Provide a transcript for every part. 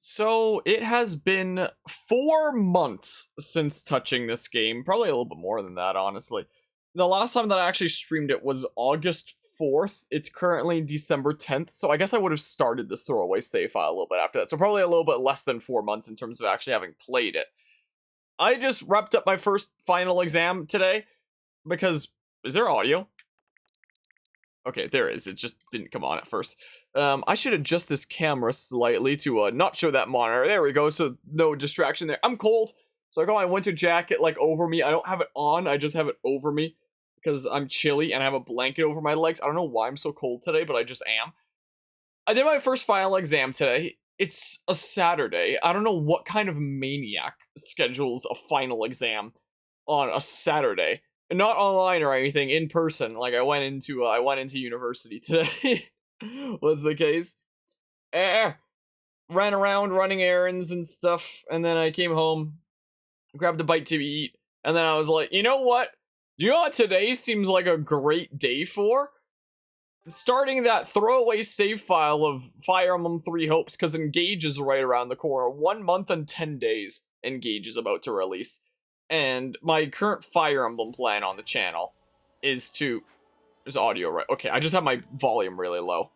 So it has been 4 months since touching this game. Probably a little bit more than that, honestly. The last time that I actually streamed it was August 4th. It's currently December 10th, so I guess I would have started this throwaway save file a little bit after that. So probably a little bit less than 4 months in terms of actually having played it. I just wrapped up my first final exam today because... Is there audio? Okay, there is. It just didn't come on at first. I should adjust this camera slightly to not show that monitor. There we go, so no distraction there. I'm cold, so I got my winter jacket like over me. I don't have it on, I just have it over me because I'm chilly and I have a blanket over my legs. I don't know why I'm so cold today, but I just am. I did my first final exam today. It's a Saturday. I don't know what kind of maniac schedules a final exam on a Saturday. Not online or anything, in person. Like I went into university today. Was the case. Ran around running errands and stuff, and then I came home, grabbed a bite to eat, and then I was like, you know what? You know what today seems like a great day for? Starting that throwaway save file of Fire Emblem 3 Hopes, because Engage is right around the corner. 1 month and 10 days Engage is about to release. And my current Fire Emblem plan on the channel is to... There's audio, right? Okay, I just have my volume really low.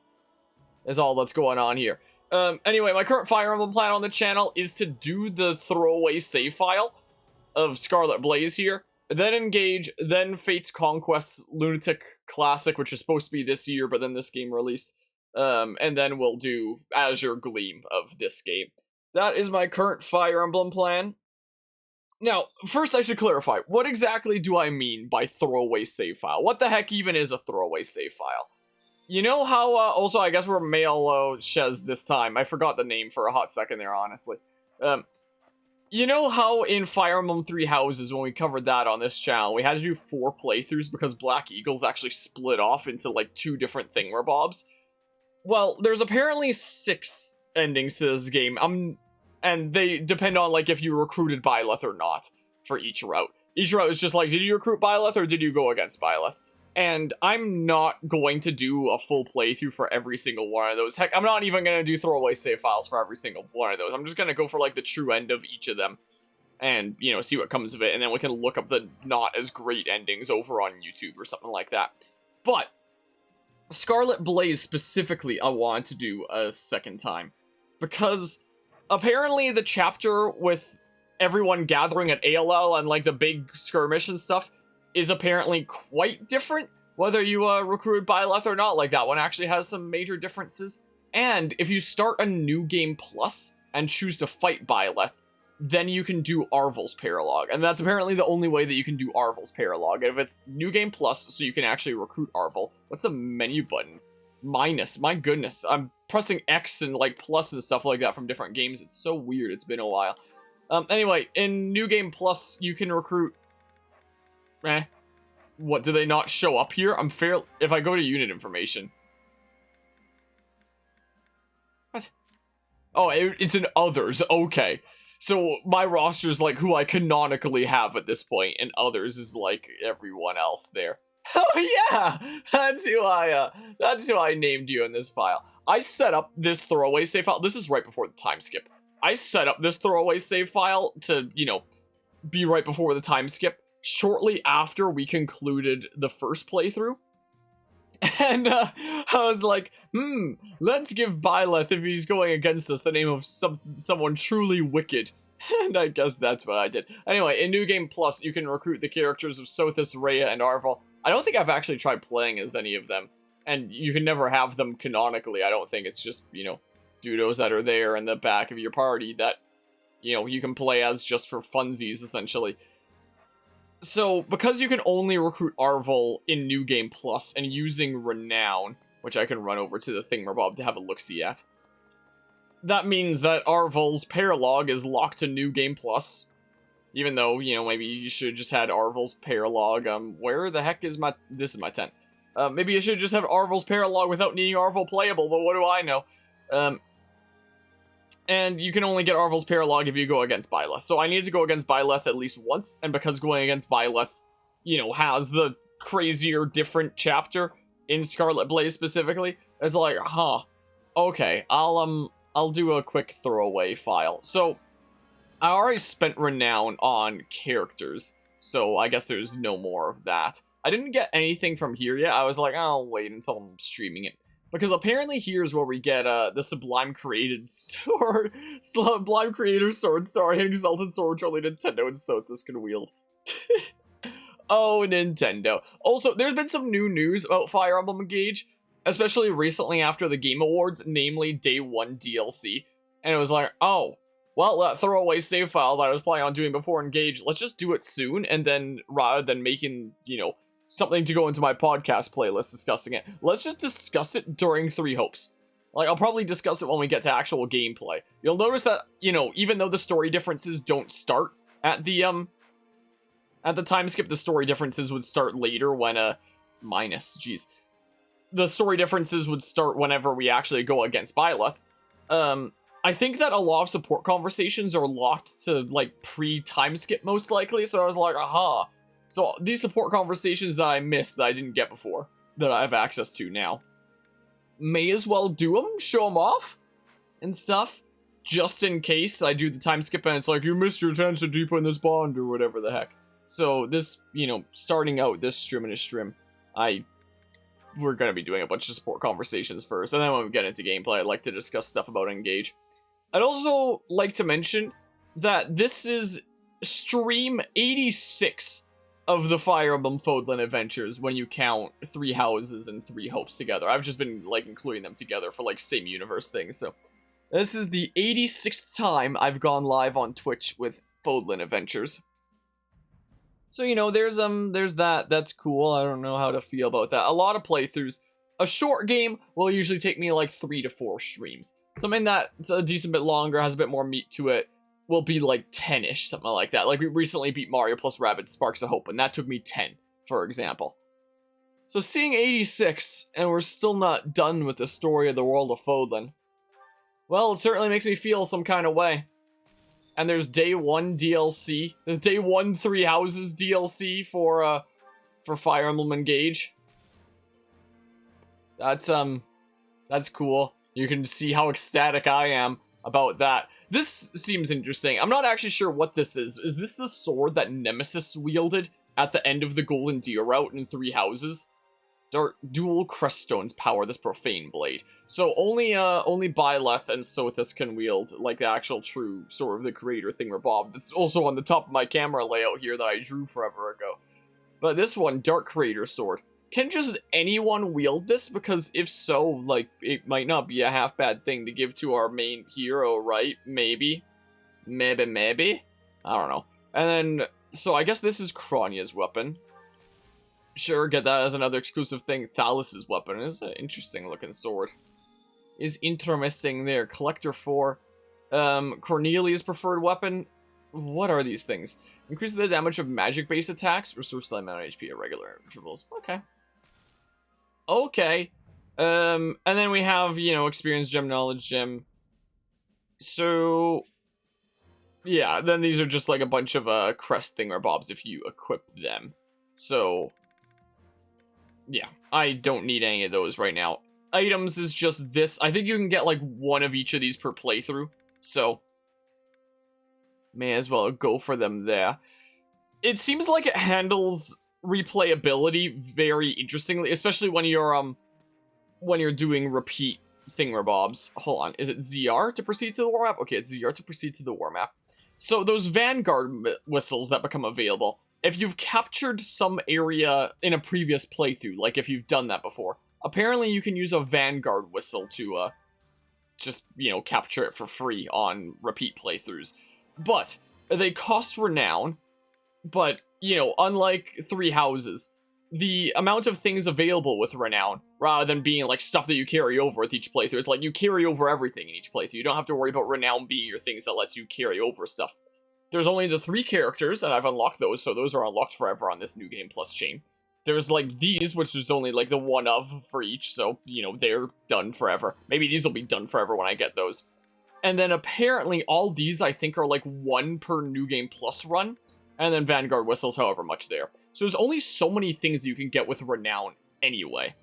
Is all that's going on here. Anyway, my current Fire Emblem plan on the channel is to do the throwaway save file of Scarlet Blaze here, then Engage, then Fate's Conquest Lunatic Classic, which is supposed to be this year, but then this game released. And then we'll do Azure Gleam of this game. That is my current Fire Emblem plan. Now, first I should clarify, what exactly do I mean by throwaway save file? What the heck even is a throwaway save file? You know how, also I guess we're male Shez this time. I forgot the name for a hot second there, honestly. You know how in Fire Emblem 3 Houses, when we covered that on this channel, we had to do 4 playthroughs because Black Eagles actually split off into like 2 different thingamabobs? Well, there's apparently 6 endings to this game. And they depend on, like, if you recruited Byleth or not for each route. Each route is just like, did you recruit Byleth or did you go against Byleth? And I'm not going to do a full playthrough for every single one of those. Heck, I'm not even going to do throwaway save files for every single one of those. I'm just going to go for, like, the true end of each of them. And, you know, see what comes of it. And then we can look up the not as great endings over on YouTube or something like that. But Scarlet Blaze specifically I want to do a second time. Because... apparently the chapter with everyone gathering at ALL and like the big skirmish and stuff is apparently quite different, whether you recruited Byleth or not. Like that one actually has some major differences. And if you start a new game plus and choose to fight Byleth, then you can do Arvel's Paralog. And that's apparently the only way that you can do Arvel's Paralog. And if it's new game plus, so you can actually recruit Arvel. What's the menu button? Minus, my goodness, I'm pressing X and like plus and stuff like that from different games. It's so weird, it's been a while. Anyway, in New Game Plus, you can recruit... What, do they not show up here? If I go to unit information... What? Oh, it's in others, okay. So, my roster's like who I canonically have at this point, and others is like everyone else there. Oh yeah, that's who I named you in this file. I set up this throwaway save file. This is right before the time skip. I set up this throwaway save file to, you know, be right before the time skip, shortly after we concluded the first playthrough. And I was like, let's give Byleth, if he's going against us, the name of someone truly wicked. And I guess that's what I did. Anyway, in New Game Plus, you can recruit the characters of Sothis, Rhea, and Arvel. I don't think I've actually tried playing as any of them. And you can never have them canonically. I don't think it's just, you know, dudos that are there in the back of your party that, you know, you can play as just for funsies, essentially. So, because you can only recruit Arvel in New Game Plus and using Renown, which I can run over to the Thingamabob to have a look-see at, that means that Arvel's Paralog is locked to New Game Plus. Even though, you know, maybe you should have just had Arvel's Paralog. Where the heck is my... This is my tent. Maybe you should just have Arvel's Paralog without needing Arvel playable, but what do I know? And you can only get Arvel's Paralog if you go against Byleth. So I need to go against Byleth at least once, and because going against Byleth, you know, has the crazier, different chapter in Scarlet Blaze specifically, it's like, okay, I'll I'll do a quick throwaway file. So, I already spent renown on characters, so I guess there's no more of that. I didn't get anything from here yet. I was like, I'll wait until I'm streaming it. Because apparently here's where we get the Sublime Created Sword. Sublime Creator Sword, sorry, an Exalted Sword which only Nintendo and Sothis can wield. Oh, Nintendo. Also, there's been some new news about Fire Emblem Engage, especially recently after the Game Awards, namely Day 1 DLC. And it was like, oh, well, that throwaway save file that I was planning on doing before Engage, let's just do it soon, and then rather than making, you know, something to go into my podcast playlist discussing it, let's just discuss it during Three Hopes. Like, I'll probably discuss it when we get to actual gameplay. You'll notice that, you know, even though the story differences don't start at the time skip, the story differences would start later when, the story differences would start whenever we actually go against Byleth. I think that a lot of support conversations are locked to, like, pre-time skip most likely, so I was like, aha. So these support conversations that I missed that I didn't get before, that I have access to now, may as well do them, show them off, and stuff, just in case I do the time skip and it's like, you missed your chance to deepen this bond, or whatever the heck. So this, you know, starting out this stream and a stream, we're gonna be doing a bunch of support conversations first, and then when we get into gameplay, I'd like to discuss stuff about Engage. I'd also like to mention that this is stream 86 of the Fire Emblem Fodlan Adventures when you count Three Houses and Three Hopes together. I've just been, like, including them together for, like, same universe things, so. This is the 86th time I've gone live on Twitch with Fodlan Adventures. So, you know, there's that. That's cool. I don't know how to feel about that. A lot of playthroughs. A short game will usually take me, like, 3 to 4 streams. Something that's a decent bit longer, has a bit more meat to it, will be like 10-ish, something like that. Like, we recently beat Mario plus Rabbids Sparks of Hope, and that took me 10, for example. So seeing 86, and we're still not done with the story of the world of Fodlan, well, it certainly makes me feel some kind of way. And there's Day 1 DLC. There's Day 1 Three Houses DLC for Fire Emblem Engage. That's cool. You can see how ecstatic I am about that. This seems interesting. I'm not actually sure what this is. Is this the sword that Nemesis wielded at the end of the Golden Deer route in Three Houses? Dual Creststones power this profane blade. So only Byleth and Sothis can wield, like, the actual true Sword of the Creator thingamabob. That's also on the top of my camera layout here that I drew forever ago. But this one, Dark Creator Sword. Can just anyone wield this? Because if so, like, it might not be a half bad thing to give to our main hero, right? Maybe. Maybe? I don't know. And then, so I guess this is Kronya's weapon. Sure, get that as another exclusive thing. Thalus's weapon is an interesting looking sword. Is interesting there. Collector 4. Cornelia's preferred weapon. What are these things? Increase the damage of magic-based attacks. Restore slight amount of HP at regular intervals. Okay. Okay. And then we have, you know, Experience Gem, Knowledge Gem. So, yeah, then these are just like a bunch of crest thingamabobs if you equip them. So, yeah, I don't need any of those right now. Items is just this. I think you can get like one of each of these per playthrough. So, may as well go for them there. It seems like it handles replayability very interestingly, especially when you're doing repeat thingamabobs. Hold on, is it ZR to proceed to the war map? Okay, it's ZR to proceed to the war map. So those Vanguard whistles that become available, if you've captured some area in a previous playthrough, like if you've done that before, apparently you can use a Vanguard whistle to just, you know, capture it for free on repeat playthroughs. But they cost renown, but, you know, unlike Three Houses, the amount of things available with renown, rather than being like stuff that you carry over with each playthrough, is like you carry over everything in each playthrough. You don't have to worry about renown being your things that lets you carry over stuff. There's only the 3 characters, and I've unlocked those, so those are unlocked forever on this New Game Plus chain. There's like these, which is only like the one of for each, so, you know, they're done forever. Maybe these will be done forever when I get those. And then apparently all these, I think, are like 1 per New Game Plus run. And then Vanguard whistles however much there. So there's only so many things you can get with renown anyway.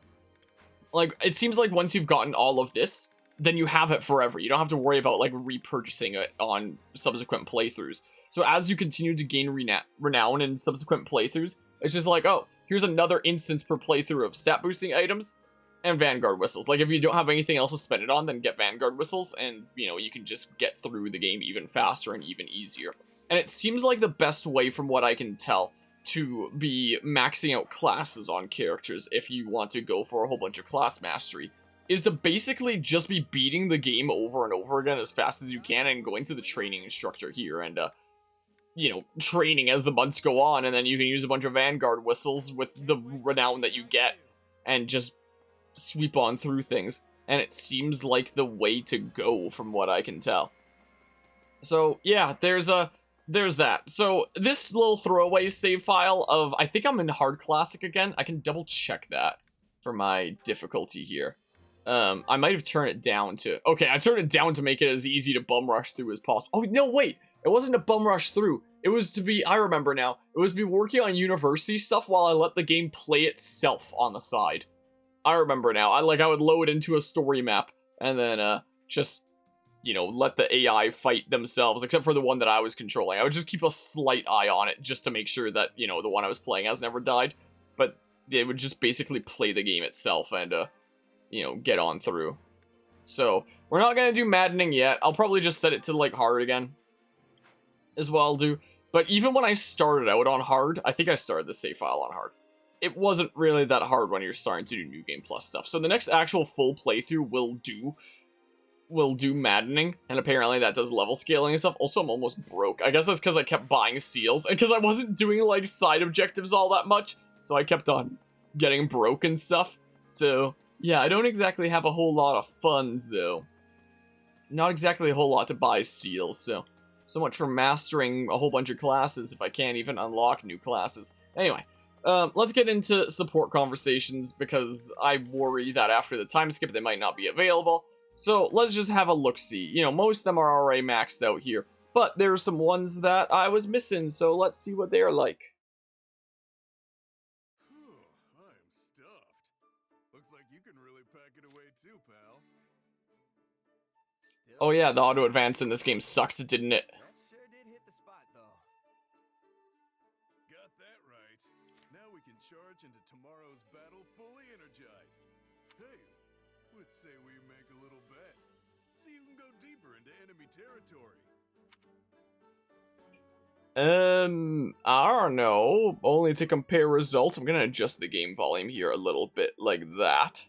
Like, it seems like once you've gotten all of this, then you have it forever. You don't have to worry about like repurchasing it on subsequent playthroughs. So as you continue to gain renown in subsequent playthroughs, it's just like, oh, here's another instance per playthrough of stat boosting items and Vanguard whistles. Like if you don't have anything else to spend it on, then get Vanguard whistles, and you know, you can just get through the game even faster and even easier. And it seems like the best way, from what I can tell, to be maxing out classes on characters if you want to go for a whole bunch of class mastery, is to basically just be beating the game over and over again as fast as you can and going to the training instructor here and, you know, training as the months go on, and then you can use a bunch of Vanguard whistles with the renown that you get and just sweep on through things. And it seems like the way to go from what I can tell. So, yeah, there's that. So, this little throwaway save file of, I think I'm in Hard Classic again. I can double check that for my difficulty here. I might have turned it down to... Okay, I turned it down to make it as easy to bum rush through as possible. Oh, no, wait. It wasn't a bum rush through. It was to be... I remember now. It was to be working on university stuff while I let the game play itself on the side. I remember now. I would load into a story map and then, just, you know, let the AI fight themselves, except for the one that I was controlling. I would just keep a slight eye on it just to make sure that, you know, the one I was playing has never died. But it would just basically play the game itself and, you know, get on through. So, we're not gonna do maddening yet. I'll probably just set it to, like, hard again. Is what I'll do. But even when I started out on hard, I think I started the save file on hard. It wasn't really that hard when you're starting to do New Game Plus stuff. So the next actual full playthrough will do maddening, and apparently that does level scaling and stuff. Also, I'm almost broke. I guess that's because I kept buying seals, and because I wasn't doing, like, side objectives all that much, so I kept on getting broke and stuff. So, yeah, I don't exactly have a whole lot of funds, though. Not exactly a whole lot to buy seals, so much for mastering a whole bunch of classes if I can't even unlock new classes. Anyway, let's get into support conversations, because I worry that after the time skip they might not be available. So let's just have a look-see. You know, most of them are already maxed out here, but there are some ones that I was missing, so let's see what they're like. I'm stuffed. Looks like you can really pack it away too, pal. Oh yeah, the auto advance in this game sucked, didn't it? That sure did hit the spot, though. Got that right. Now we can charge into tomorrow's battle fully energized. Hey, let's say we make a little bet. So you can go deeper into enemy territory. I don't know. Only to compare results. I'm gonna adjust the game volume here a little bit, like that.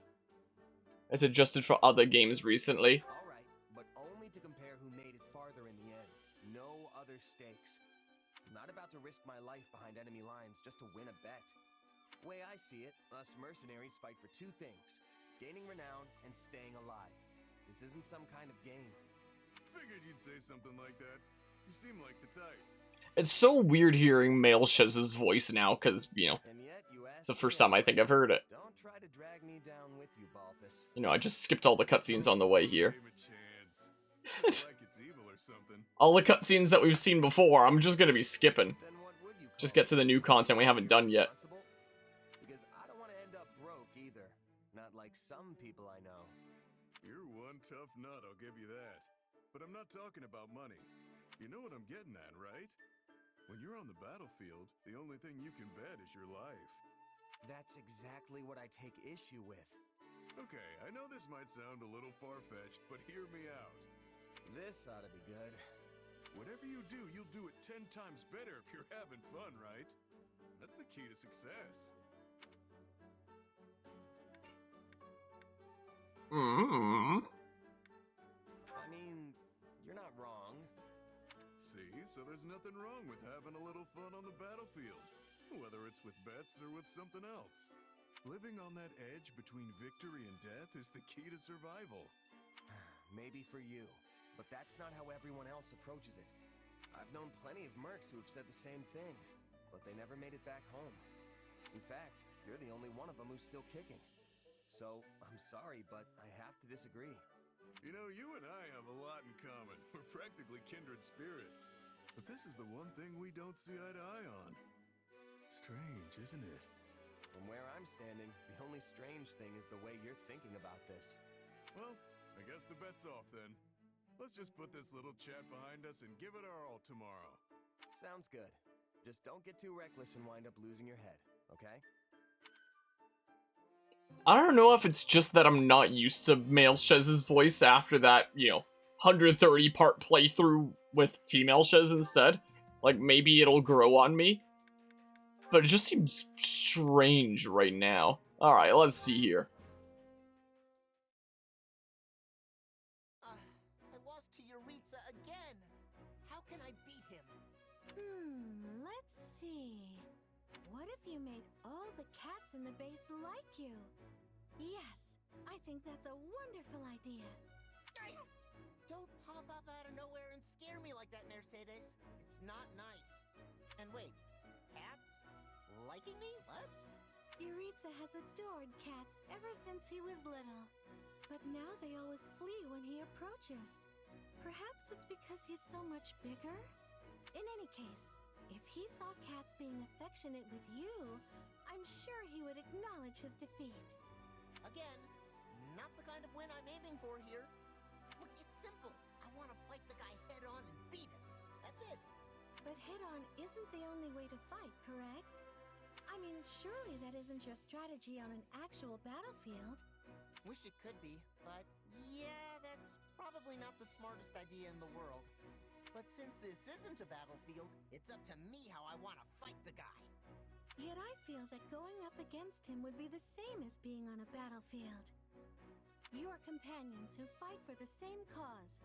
It's adjusted for other games recently. Alright, but only to compare who made it farther in the end. No other stakes. I'm not about to risk my life behind enemy lines just to win a bet. Way I see it, us mercenaries fight for two things: gaining renown and staying alive. This isn't some kind of game. Figured you'd say something like that. You seem like the type. It's so weird hearing Male Shiz's voice now, because, you know, And yet you it's the first time I think I've heard it. Don't try to drag me down with you, Byleth. You know, I just skipped all the cutscenes on the way here. Give him a chance. Looks like it's evil or something. All the cutscenes that we've seen before, I'm just gonna be skipping. Then what would you call Just get to the new content we haven't done yet. Responsible? Because I don't want to end up broke either. Not like some people I know. You're one tough nut, I'll give you that. But I'm not talking about money. You know what I'm getting at, right? When you're on the battlefield, the only thing you can bet is your life. That's exactly what I take issue with. Okay, I know this might sound a little far-fetched, but hear me out. This ought to be good. Whatever you do, you'll do it 10 times better if you're having fun, right? That's the key to success. Mm-hmm. I mean, you're not wrong. See, so there's nothing wrong with having a little fun on the battlefield, whether it's with bets or with something else. Living on that edge between victory and death is the key to survival. Maybe for you, but that's not how everyone else approaches it. I've known plenty of mercs who have said the same thing, but they never made it back home. In fact, you're the only one of them who's still kicking. So, I'm sorry, but I have to disagree. You know, you and I have a lot in common. We're practically kindred spirits. But this is the one thing we don't see eye to eye on. Strange, isn't it? From where I'm standing, the only strange thing is the way you're thinking about this. Well, I guess the bet's off then. Let's just put this little chat behind us and give it our all tomorrow. Sounds good. Just don't get too reckless and wind up losing your head, okay? I don't know if it's just that I'm not used to male Shez's voice after that, 130 part playthrough with female Shez instead. Like, maybe it'll grow on me. But it just seems strange right now. Alright, let's see here. I lost to Yuritsa again. How can I beat him? Let's see. What if you made all the cats in the base like you? Yes, I think that's a wonderful idea. Don't pop up out of nowhere and scare me like that, Mercedes. It's not nice. And wait, cats? Liking me? What? Yuritsa has adored cats ever since he was little. But now they always flee when he approaches. Perhaps it's because he's so much bigger? In any case, if he saw cats being affectionate with you, I'm sure he would acknowledge his defeat. Again, not the kind of win I'm aiming for here. Look, it's simple. I want to fight the guy head on and beat him. That's it. But head on isn't the only way to fight, correct? I mean, surely that isn't your strategy on an actual battlefield. Wish it could be, but yeah, that's probably not the smartest idea in the world. But since this isn't a battlefield, it's up to me how I want to fight the guy. Yet I feel that going up against him would be the same as being on a battlefield. You are companions who fight for the same cause.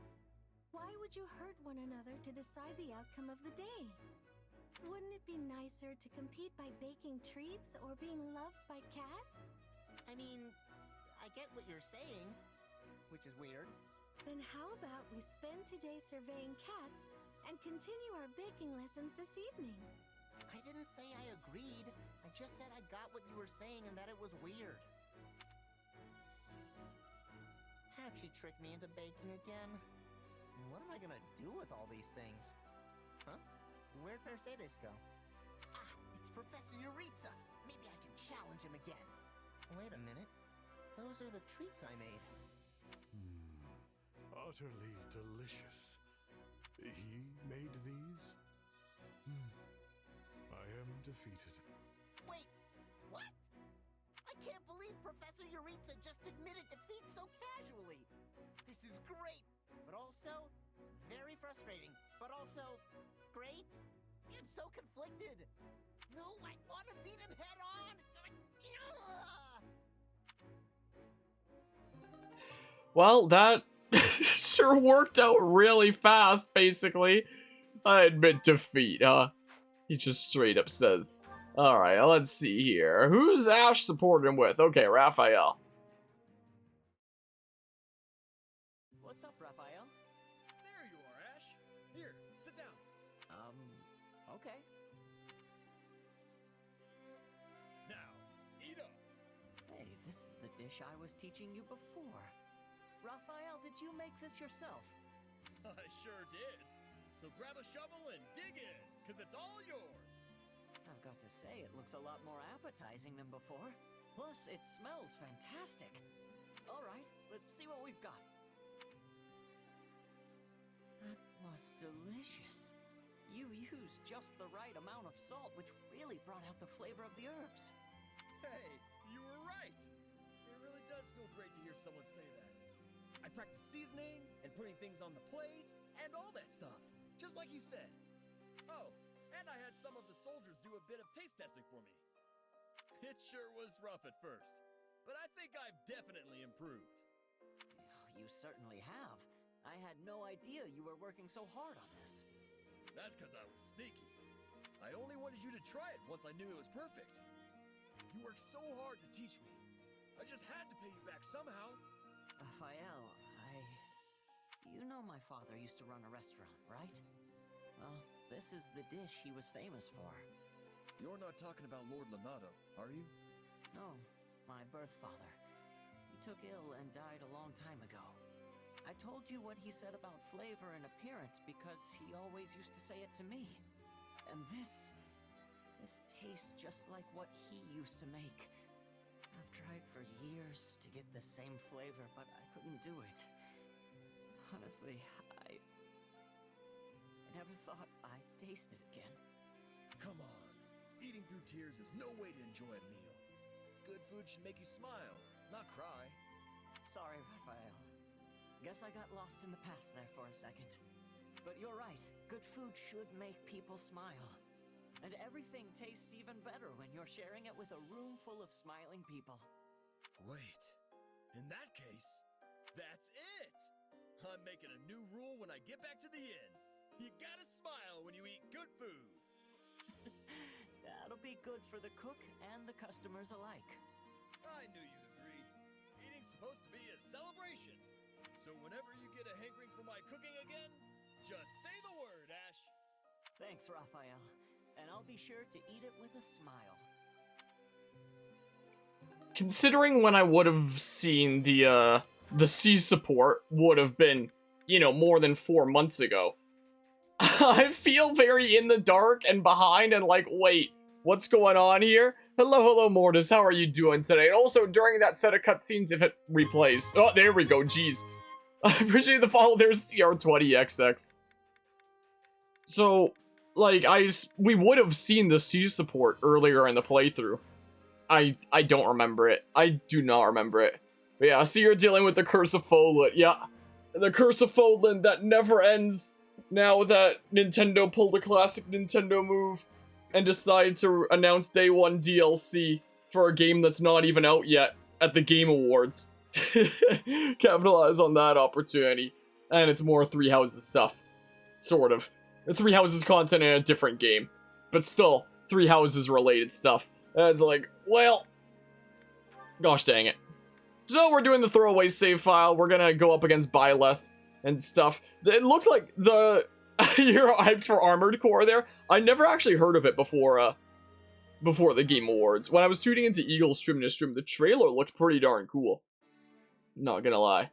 Why would you hurt one another to decide the outcome of the day? Wouldn't it be nicer to compete by baking treats or being loved by cats? I mean, I get what you're saying, which is weird. Then how about we spend today surveying cats and continue our baking lessons this evening? I didn't say I agreed. I just said I got what you were saying and that it was weird. How'd she trick me into baking again? What am I gonna do with all these things? Huh? Where'd Mercedes go? Ah, it's Professor Yuritsa! Maybe I can challenge him again. Wait a minute. Those are the treats I made. Utterly delicious. He made these? I am defeated. Wait, what? I can't believe Professor Yuritsa just admitted defeat so casually. This is great, but also very frustrating, but also great. I'm so conflicted. No, I want to beat him head on. Well, that sure worked out really fast, basically. I admit defeat, huh? He just straight up says. Alright, let's see here. Who's Ash supporting with? Okay, Raphael. What's up, Raphael? There you are, Ash. Here, sit down. Okay. Now, eat up. Hey, this is the dish I was teaching you before. Raphael, did you make this yourself? I sure did. So grab a shovel and dig in, because it's all yours. I've got to say, it looks a lot more appetizing than before. Plus, it smells fantastic. All right, let's see what we've got. That was delicious. You used just the right amount of salt, which really brought out the flavor of the herbs. Hey, you were right. It really does feel great to hear someone say that. I practiced seasoning and putting things on the plate and all that stuff, just like you said. Oh, and I had some of the soldiers do a bit of taste testing for me. It sure was rough at first, but I think I've definitely improved. You certainly have. I had no idea you were working so hard on this. That's because I was sneaky. I only wanted you to try it once I knew it was perfect. You worked so hard to teach me. I just had to pay you back somehow. Raphael, You know my father used to run a restaurant, right? Well, this is the dish he was famous for. You're not talking about Lord Lenato, are you? No, my birth father. He took ill and died a long time ago. I told you what he said about flavor and appearance because he always used to say it to me. And this tastes just like what he used to make. I've tried for years to get the same flavor, but I couldn't do it. Honestly, I never thought I'd taste it again. Come on. Eating through tears is no way to enjoy a meal. Good food should make you smile, not cry. Sorry, Raphael. Guess I got lost in the past there for a second. But you're right, good food should make people smile. And everything tastes even better when you're sharing it with a room full of smiling people. Wait, in that case, that's it! I'm making a new rule when I get back to the inn. You gotta smile when you eat good food. That'll be good for the cook and the customers alike. I knew you'd agree. Eating's supposed to be a celebration. So whenever you get a hankering for my cooking again, just say the word, Ash. Thanks, Raphael. And I'll be sure to eat it with a smile. Considering when I would have seen the C support would have been, you know, more than 4 months ago, I feel very in the dark and behind and like, wait, what's going on here? Hello, Mortis, how are you doing today? And also, during that set of cutscenes, if it replays. Oh, there we go, jeez. I appreciate the follow, there's CR20XX. So, like, we would have seen the C support earlier in the playthrough. I don't remember it. I do not remember it. But yeah, so you're dealing with the Curse of Fodlan. Yeah, the Curse of Fodlan that never ends now that Nintendo pulled a classic Nintendo move and decided to announce Day 1 DLC for a game that's not even out yet at the Game Awards. Capitalize on that opportunity. And it's more Three Houses stuff. Sort of. The Three Houses content in a different game. But still, Three Houses related stuff. And it's like, well, gosh dang it. So we're doing the throwaway save file. We're gonna go up against Byleth and stuff. It looked like you're hyped for Armored Core there. I never actually heard of it before the Game Awards. When I was tuning into Eagle's stream, the trailer looked pretty darn cool. Not gonna lie.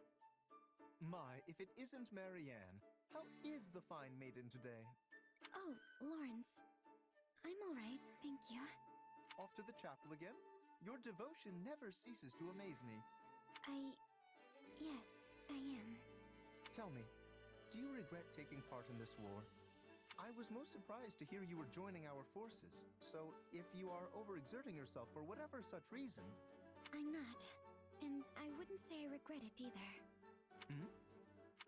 My, if it isn't Marianne, how is the fine maiden today? Oh, Lawrence. I'm alright, thank you. Off to the chapel again? Your devotion never ceases to amaze me. Yes, I am. Tell me, do you regret taking part in this war? I was most surprised to hear you were joining our forces, so if you are overexerting yourself for whatever such reason... I'm not, and I wouldn't say I regret it either. Hmm?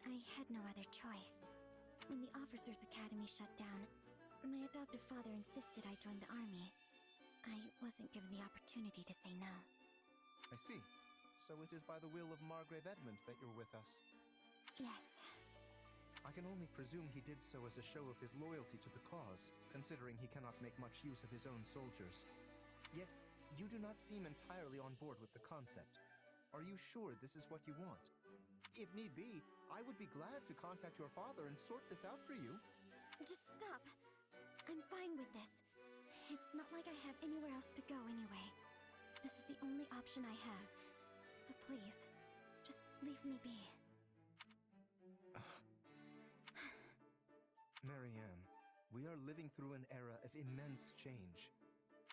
I had no other choice. When the Officers' Academy shut down, my adoptive father insisted I join the army. I wasn't given the opportunity to say no. I see. So it is by the will of Margrave Edmund that you're with us? Yes. I can only presume he did so as a show of his loyalty to the cause, considering he cannot make much use of his own soldiers. Yet, you do not seem entirely on board with the concept. Are you sure this is what you want? If need be, I would be glad to contact your father and sort this out for you. Just stop. I'm fine with this. It's not like I have anywhere else to go anyway. This is the only option I have. So please, just leave me be. Marianne, we are living through an era of immense change.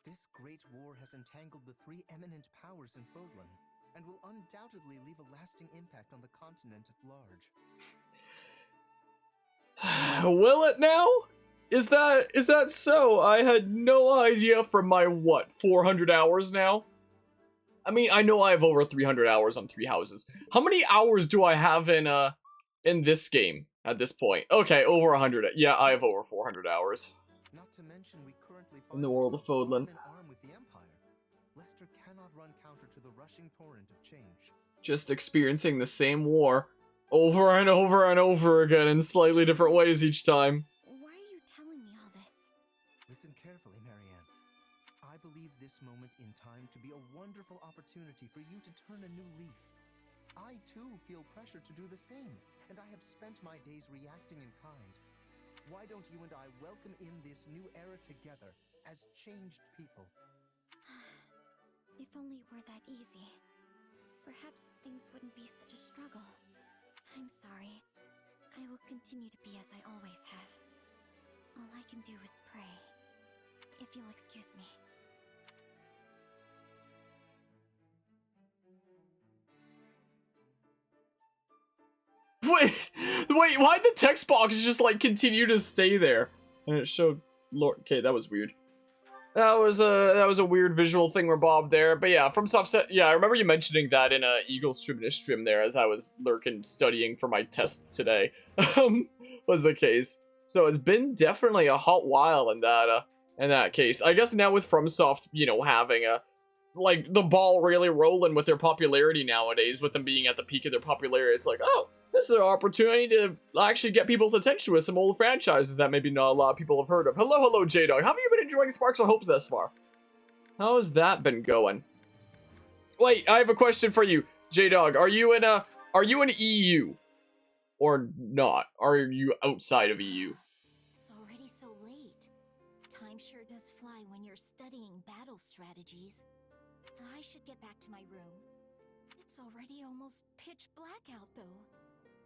This great war has entangled the three eminent powers in Fodlan, and will undoubtedly leave a lasting impact on the continent at large. Will it now? Is that so? I had no idea from my, 400 hours now? I mean, I know I have over 300 hours on Three Houses. How many hours do I have in this game at this point? Okay, over 100. Yeah, I have over 400 hours. Not to mention we currently In the world of ourselves Fodlan. arm in arm with the Empire. Lester cannot run counter to the rushing torrent of change. Just experiencing the same war over and over and over again in slightly different ways each time. Why are you telling me all this? Listen carefully, Marianne. I believe this moment in time to be a wonderful opportunity for you to turn a new leaf. I too feel pressure to do the same, and I have spent my days reacting in kind. Why don't you and I welcome in this new era together as changed people? If only it were that easy. Perhaps things wouldn't be such a struggle. I'm sorry. I will continue to be as I always have. All I can do is pray. If you'll excuse me. Wait, wait, why'd the text box just like continue to stay there? And it showed Lord. Okay, that was weird. That was a weird visual thing where Bob there. But yeah, from Softset, yeah, I remember you mentioning that in a Eagle stream there as I was lurking studying for my test today. Was the case. So it's been definitely a hot while in that case. I guess now with FromSoft, you know, having like the ball really rolling with their popularity nowadays, with them being at the peak of their popularity, it's like, oh, this is an opportunity to actually get people's attention with some old franchises that maybe not a lot of people have heard of. Hello, J-Dog. How have you been enjoying Sparks of Hope thus far? How has that been going? Wait, I have a question for you, J-Dog. Are you in EU? Or not? Are you outside of EU? It's already so late. Time sure does fly when you're studying battle strategies. I should get back to my room. It's already almost pitch black out, though.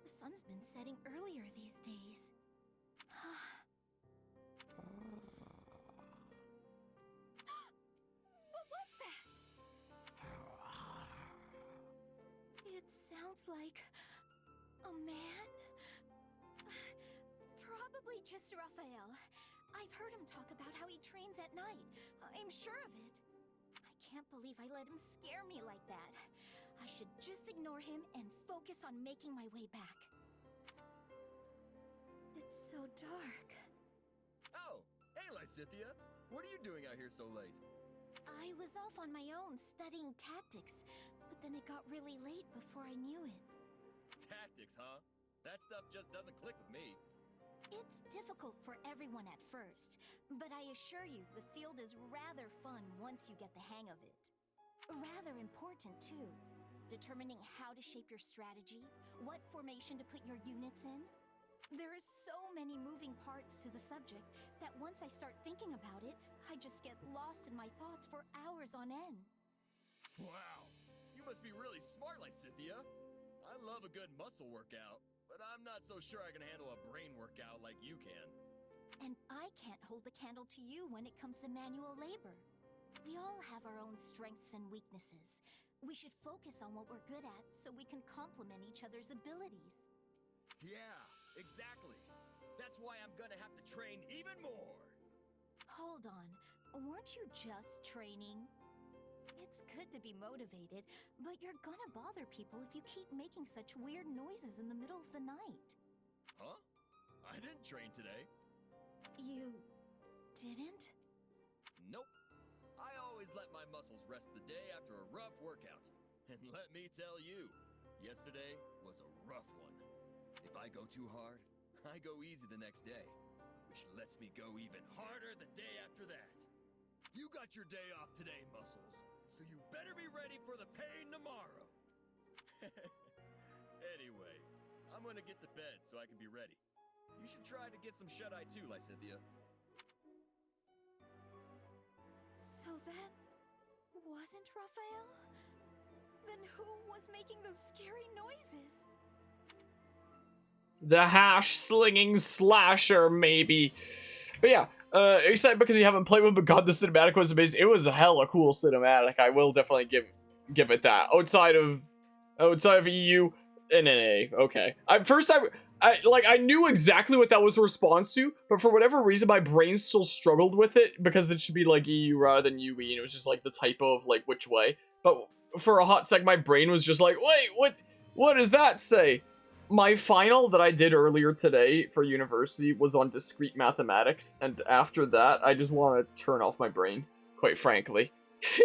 The sun's been setting earlier these days. What was that? It sounds like a man? Probably just Raphael. I've heard him talk about how he trains at night. I'm sure of it. I can't believe I let him scare me like that. I should just ignore him and focus on making my way back. It's so dark. Oh, hey Lysithia. What are you doing out here so late? I was off on my own studying tactics, but then it got really late before I knew it. Tactics, huh? That stuff just doesn't click with me. It's difficult for everyone at first, but I assure you the field is rather fun once you get the hang of it. Rather important, too. Determining how to shape your strategy, what formation to put your units in. There are so many moving parts to the subject that once I start thinking about it, I just get lost in my thoughts for hours on end. Wow, you must be really smart, Lysithia. I love a good muscle workout, but I'm not so sure I can handle a brain workout like you can. And I can't hold the candle to you when it comes to manual labor. We all have our own strengths and weaknesses. We should focus on what we're good at so we can complement each other's abilities. Yeah, exactly. That's why I'm gonna have to train even more. Hold on, weren't you just training? It's good to be motivated, but you're gonna bother people if you keep making such weird noises in the middle of the night. Huh? I didn't train today. You didn't? Nope. I always let my muscles rest the day after a rough workout. And let me tell you, yesterday was a rough one. If I go too hard, I go easy the next day, which lets me go even harder the day after that. You got your day off today, muscles, so you better be ready for the pain tomorrow. Anyway, I'm gonna get to bed so I can be ready. You should try to get some shut-eye too, Lysithia. So that wasn't Raphael? Then who was making those scary noises? The hash-slinging slasher, maybe. But yeah, excited because you haven't played with, but God, the cinematic was amazing. It was a hella cool cinematic. I will definitely give it that. Outside of EU and NA, okay. I knew exactly what that was a response to, but for whatever reason, my brain still struggled with it because it should be like EU rather than UE, and it was just like the typo of like which way. But for a hot sec, my brain was just like, wait, what does that say? My final that I did earlier today for university was on discrete mathematics, and after that, I just want to turn off my brain, quite frankly.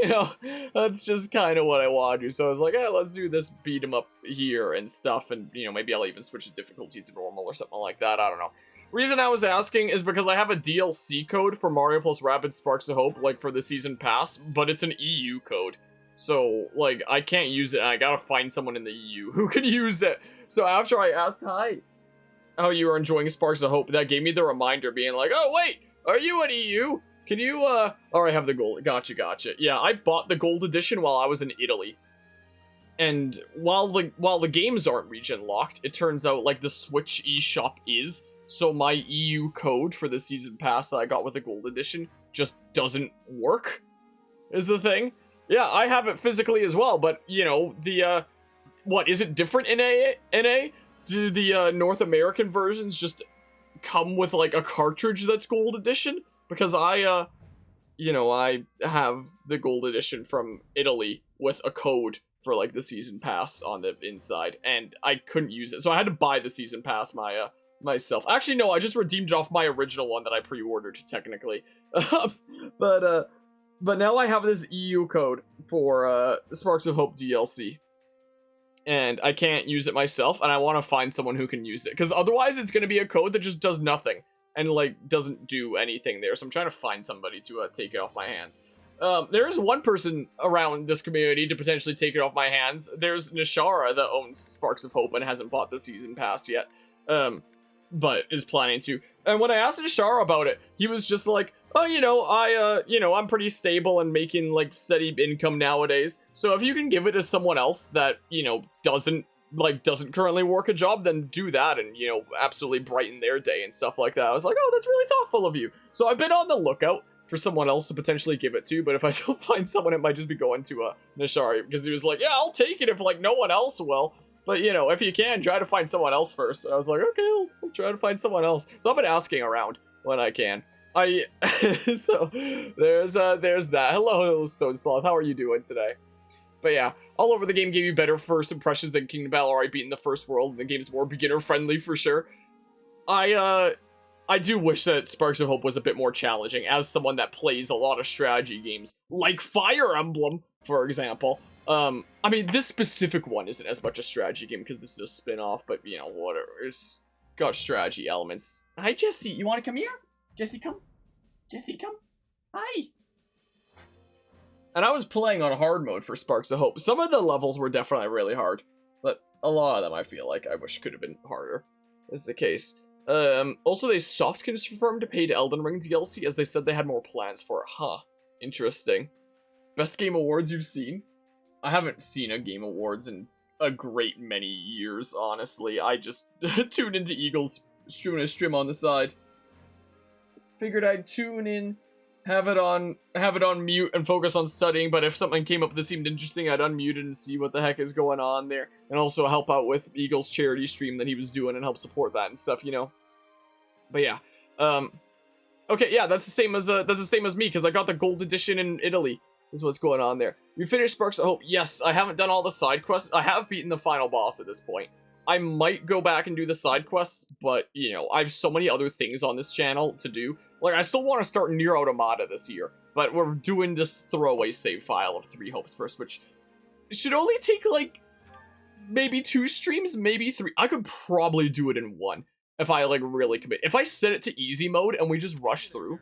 You know, that's just kind of what I want to do. So I was like, hey, let's do this beat 'em up here and stuff, and, you know, maybe I'll even switch the difficulty to normal or something like that. I don't know. Reason I was asking is because I have a DLC code for Mario plus Rabbids Sparks of Hope, like, for the season pass, but it's an EU code. So, like, I can't use it, and I gotta find someone in the EU who can use it. So after I asked, hi, how you are enjoying Sparks of Hope, that gave me the reminder being like, oh, wait, are you in EU? Can you, oh, I have the gold. Gotcha. Yeah, I bought the gold edition while I was in Italy. And while the games aren't region locked, it turns out, like, the Switch eShop is. So my EU code for the season pass that I got with the gold edition just doesn't work, is the thing. Yeah, I have it physically as well, but, you know, the, what, is it different in NA? do the North American versions just come with like a cartridge that's gold edition? Because I have the gold edition from Italy with a code for like the season pass on the inside, and I couldn't use it, so I had to buy the season pass myself. Actually, no, I just redeemed it off my original one that I pre-ordered technically. But now I have this EU code for Sparks of Hope DLC. And I can't use it myself, and I want to find someone who can use it. Because otherwise, it's going to be a code that just does nothing. And, like, doesn't do anything there. So I'm trying to find somebody to take it off my hands. There is one person around this community to potentially take it off my hands. There's Nishara that owns Sparks of Hope and hasn't bought the season pass yet. But is planning to. And when I asked Nishara about it, he was just like, oh, I'm pretty stable and making, like, steady income nowadays. So if you can give it to someone else that, doesn't currently work a job, then do that and, absolutely brighten their day and stuff like that. I was like, oh, that's really thoughtful of you. So I've been on the lookout for someone else to potentially give it to, but if I don't find someone, it might just be going to Nishari, because he was like, yeah, I'll take it if, like, no one else will. But, if you can, try to find someone else first. And I was like, okay, I'll try to find someone else. So I've been asking around when I can. So there's that. Hello, Stone Sloth. How are you doing today? But yeah, all over the game gave you better first impressions than Kingdom Battle already beaten the first world, and the game's more beginner friendly for sure. I do wish that Sparks of Hope was a bit more challenging as someone that plays a lot of strategy games, like Fire Emblem, for example. I mean, this specific one isn't as much a strategy game because this is a spin-off, but whatever. It's got strategy elements. Hi, Jesse. You want to come here? Jesse, come. Jesse, come. Hi. And I was playing on hard mode for Sparks of Hope. Some of the levels were definitely really hard, but a lot of them I feel like I wish could have been harder, is the case. Also, they soft confirmed paid Elden Ring DLC as they said they had more plans for it. Huh. Interesting. Best Game Awards you've seen? I haven't seen a Game Awards in a great many years, honestly. I just tuned into Eagles, doing a stream on the side. Figured I'd tune in, have it on mute and focus on studying, but if something came up that seemed interesting, I'd unmute it and see what the heck is going on there, and also help out with Eagle's charity stream that he was doing and help support that and stuff, But yeah, okay, yeah, that's the same as me, because I got the gold edition in Italy, is what's going on there. You finished Sparks of Hope? Yes, I haven't done all the side quests. I have beaten the final boss at this point. I might go back and do the side quests, but, I have so many other things on this channel to do. Like, I still want to start Nier Automata this year, but we're doing this throwaway save file of 3 Hopes first, which should only take, like, maybe 2 streams, maybe 3. I could probably do it in 1 if I, like, really commit. If I set it to easy mode and we just rush through.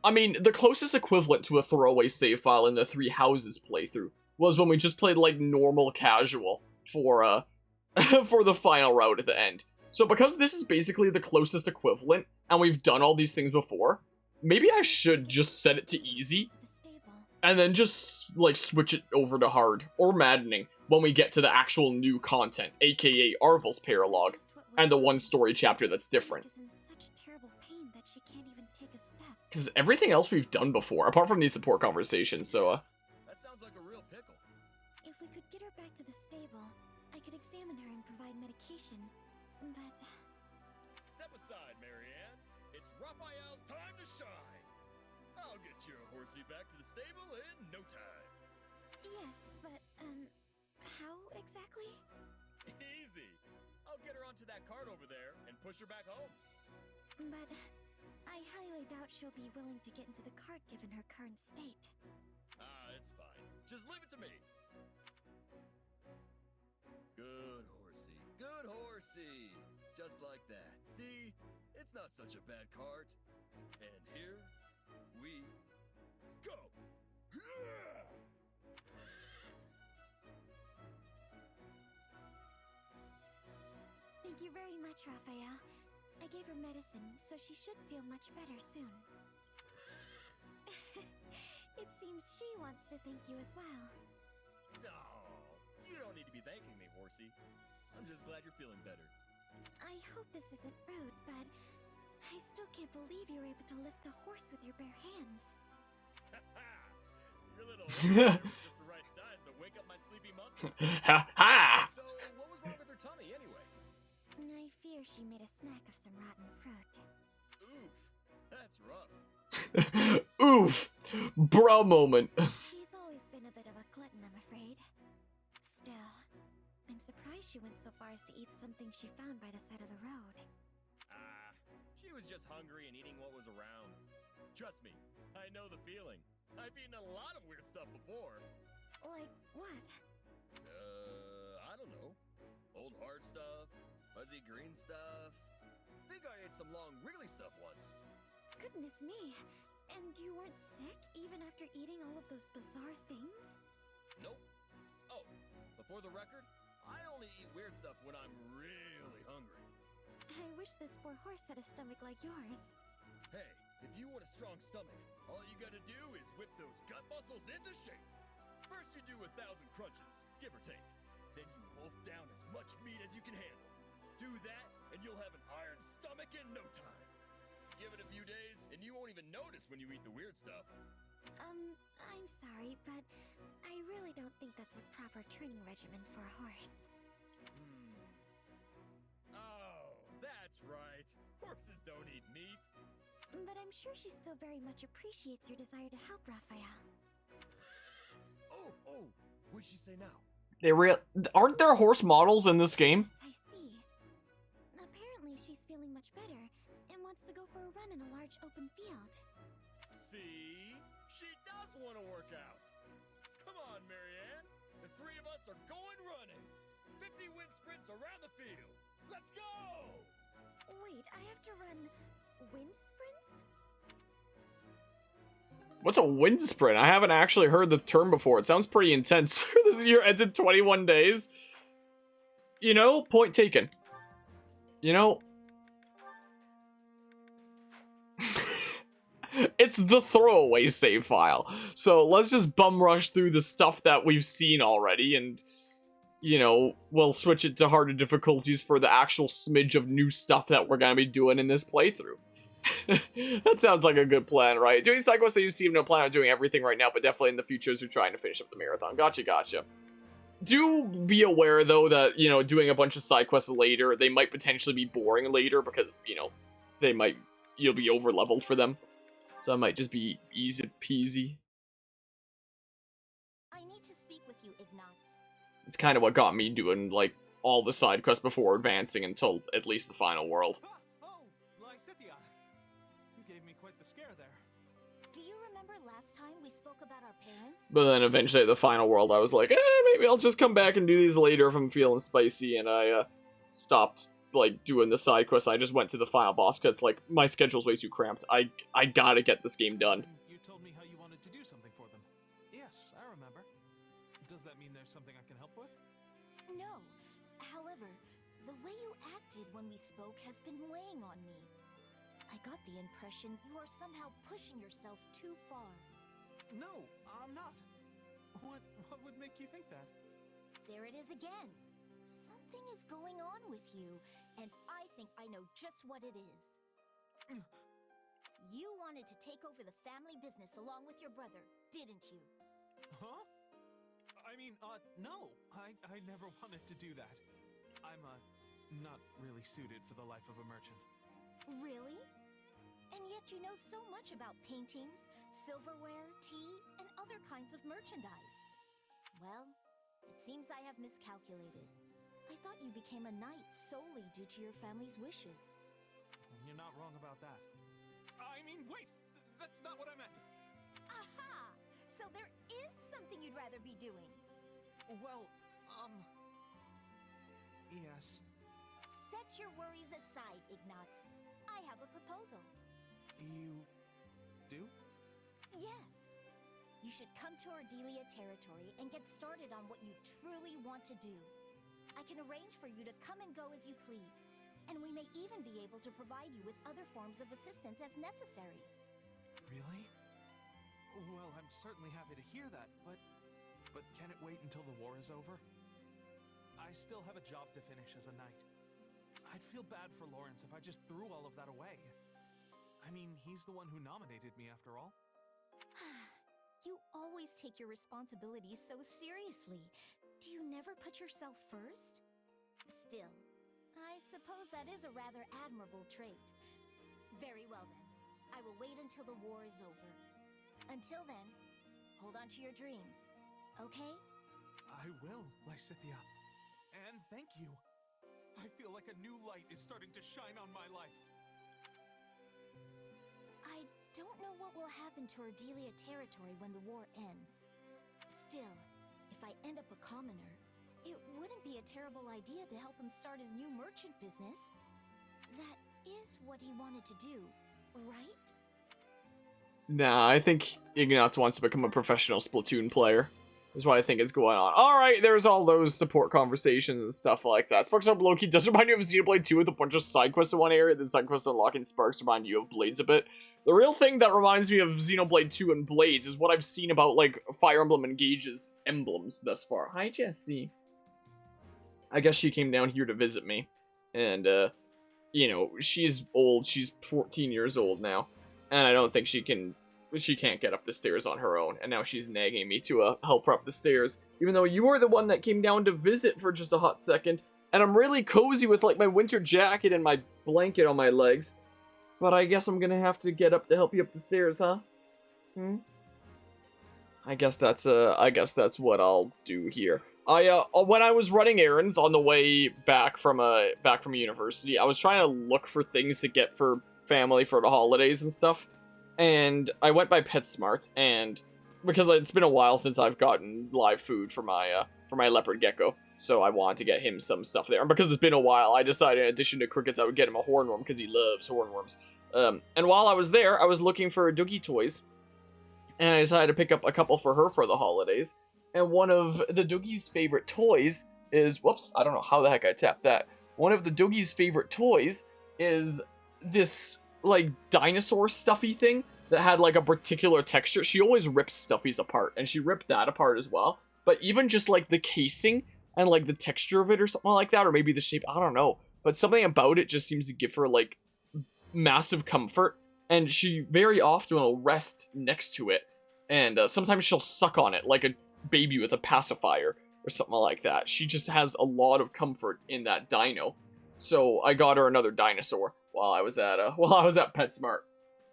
I mean, the closest equivalent to a throwaway save file in the 3 Houses playthrough was when we just played, like, normal casual for, for the final route at the end. So because this is basically the closest equivalent, and we've done all these things before, maybe I should just set it to easy, and then just, like, switch it over to hard, or maddening, when we get to the actual new content, aka Arvel's Paralogue, and the one story chapter that's different. Because everything else we've done before, apart from these support conversations, so, That sounds like a real pickle. If we could get her back to the stable, I could examine her and provide medication, but... Step aside, Marianne. It's Raphael's time to shine. I'll get your horsey back to the stable in no time. Yes, but, how exactly? Easy. I'll get her onto that cart over there and push her back home. But I highly doubt she'll be willing to get into the cart given her current state. It's fine. Just leave it to me. Good horsey. Good horsey. Just like that. See? It's not such a bad cart. And here we go. Thank you very much, Raphael. I gave her medicine, so she should feel much better soon. It seems she wants to thank you as well. No, you don't need to be thanking me, horsey. I'm just glad you're feeling better. I hope this isn't rude, but I still can't believe you were able to lift a horse with your bare hands. Your little horse was just the right size to wake up my sleepy muscles. ha ha! So, what was wrong with her tummy anyway? I fear she made a snack of some rotten fruit. Oof, that's rough. Oof! Bro moment. She's always been a bit of a glutton, I'm afraid. Still, I'm surprised she went so far as to eat something she found by the side of the road. She was just hungry and eating what was around. Trust me, I know the feeling. I've eaten a lot of weird stuff before. Like what? I don't know. Old hard stuff, fuzzy green stuff. Think I ate some long wriggly stuff once. Goodness me. And you weren't sick even after eating all of those bizarre things? Nope. Oh, before the record, I only eat weird stuff when I'm really hungry. I wish this poor horse had a stomach like yours. Hey, if you want a strong stomach, all you gotta do is whip those gut muscles into shape. First you do 1,000 crunches, give or take. Then you wolf down as much meat as you can handle. Do that, and you'll have an iron stomach in no time. Give it a few days, and you won't even notice when you eat the weird stuff. I'm sorry, but I really don't think that's a proper training regimen for a horse. Oh, that's right. Horses don't eat meat. But I'm sure she still very much appreciates your desire to help Raphael. Oh, what'd she say now? Aren't there horse models in this game? Yes, I see. Apparently she's feeling much better and wants to go for a run in a large open field. See? She does want to work out. Come on, Marianne. The three of us are going running. 50 wind sprints around the field. Let's go! Wait, I have to run wind sprints? What's a wind sprint? I haven't actually heard the term before. It sounds pretty intense. This year ends in 21 days. You know, point taken. You know, it's the throwaway save file. So let's just bum rush through the stuff that we've seen already and, you know, we'll switch it to harder difficulties for the actual smidge of new stuff that we're going to be doing in this playthrough. That sounds like a good plan, right? Doing side quests, you seem no plan on doing everything right now, but definitely in the future as you're trying to finish up the marathon. Gotcha. Do be aware, though, that, you know, doing a bunch of side quests later, they might potentially be boring later because, you know, you'll be over-leveled for them. So it might just be easy peasy. I need to speak with you, Ignatz. It's kind of what got me doing, like, all the side quests before advancing until at least the final world. Lysithia! You gave me quite the scare there. Do you remember last time we spoke about our parents? But then eventually at the final world, I was like, maybe I'll just come back and do these later if I'm feeling spicy, and I stopped, like, doing the side quests. I just went to the final boss, because, like, my schedule's way too cramped. I gotta get this game done. You told me how you wanted to do something for them. Yes, I remember. Does that mean there's something I can help with? No. However, the way you acted when we spoke has been weighing on me. I got the impression you are somehow pushing yourself too far. No, I'm not. What would make you think that? There it is again. Something is going on with you, and I think I know just what it is. You wanted to take over the family business along with your brother, didn't you? Huh? I mean, no. I never wanted to do that. I'm, not really suited for the life of a merchant. Really? And yet you know so much about paintings, silverware, tea, and other kinds of merchandise. Well, it seems I have miscalculated. I thought you became a knight solely due to your family's wishes. You're not wrong about that. I mean, wait! That's not what I meant! Aha! So there is something you'd rather be doing. Well, yes. Set your worries aside, Ignatz. I have a proposal. You do? Yes. You should come to Ardelia territory and get started on what you truly want to do. I can arrange for you to come and go as you please, and we may even be able to provide you with other forms of assistance as necessary. Really? Well, I'm certainly happy to hear that, but can it wait until the war is over? I still have a job to finish as a knight. I'd feel bad for Lawrence if I just threw all of that away. I mean, he's the one who nominated me after all. You always take your responsibilities so seriously. Do you never put yourself first? still. I suppose that is a rather admirable trait. Very well then. I will wait until the war is over. Until then, hold on to your dreams, okay? I will, Lysithia. And thank you. I feel like a new light is starting to shine on my life. I don't know what will happen to Ardelia territory when the war ends. Still, if I end up a commoner, it wouldn't be a terrible idea to help him start his new merchant business. That is what he wanted to do, right? Nah, I think Ignatz wants to become a professional Splatoon player. Is what I think is going on. Alright, there's all those support conversations and stuff like that. Sparks Up Loki does remind you of Xenoblade 2 with a bunch of side quests in one area. The side quests unlocking Sparks remind you of Blades a bit. The real thing that reminds me of Xenoblade 2 and Blades is what I've seen about, like, Fire Emblem Engage's emblems thus far. Hi, Jessie. I guess she came down here to visit me. And, you know, she's old. She's 14 years old now. And I don't think she can't get up the stairs on her own, and now she's nagging me to help her up the stairs, even though you were the one that came down to visit for just a hot second, and I'm really cozy with, like, my winter jacket and my blanket on my legs, but I guess I'm gonna have to get up to help you up the stairs, huh? I guess that's what I'll do here. When I was running errands on the way back from university, I was trying to look for things to get for family for the holidays and stuff. And I went by PetSmart, and because it's been a while since I've gotten live food for my leopard gecko, so I wanted to get him some stuff there. And because it's been a while, I decided in addition to crickets, I would get him a hornworm because he loves hornworms. And while I was there, I was looking for Doogie toys, and I decided to pick up a couple for her for the holidays. And one of the Doogie's favorite toys is, whoops, I don't know how the heck I tapped that. One of the Doogie's favorite toys is this, like, dinosaur stuffy thing that had, like, a particular texture. She always rips stuffies apart, and she ripped that apart as well. But even just, like, the casing and, like, the texture of it or something like that, or maybe the shape, I don't know. But something about it just seems to give her, like, massive comfort, and she very often will rest next to it, and sometimes she'll suck on it like a baby with a pacifier or something like that. She just has a lot of comfort in that dino. So I got her another dinosaur while I was at PetSmart,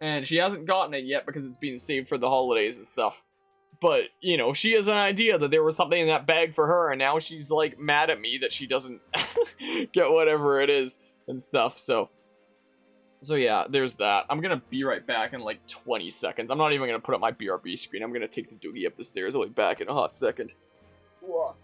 and she hasn't gotten it yet because it's being saved for the holidays and stuff. But, you know, she has an idea that there was something in that bag for her, and now she's, like, mad at me that she doesn't get whatever it is and stuff. So yeah, there's that. I'm gonna be right back in, like, 20 seconds. I'm not even gonna put up my BRB screen. I'm gonna take the Doogie up the stairs. I'll be back in a hot second. Whoa.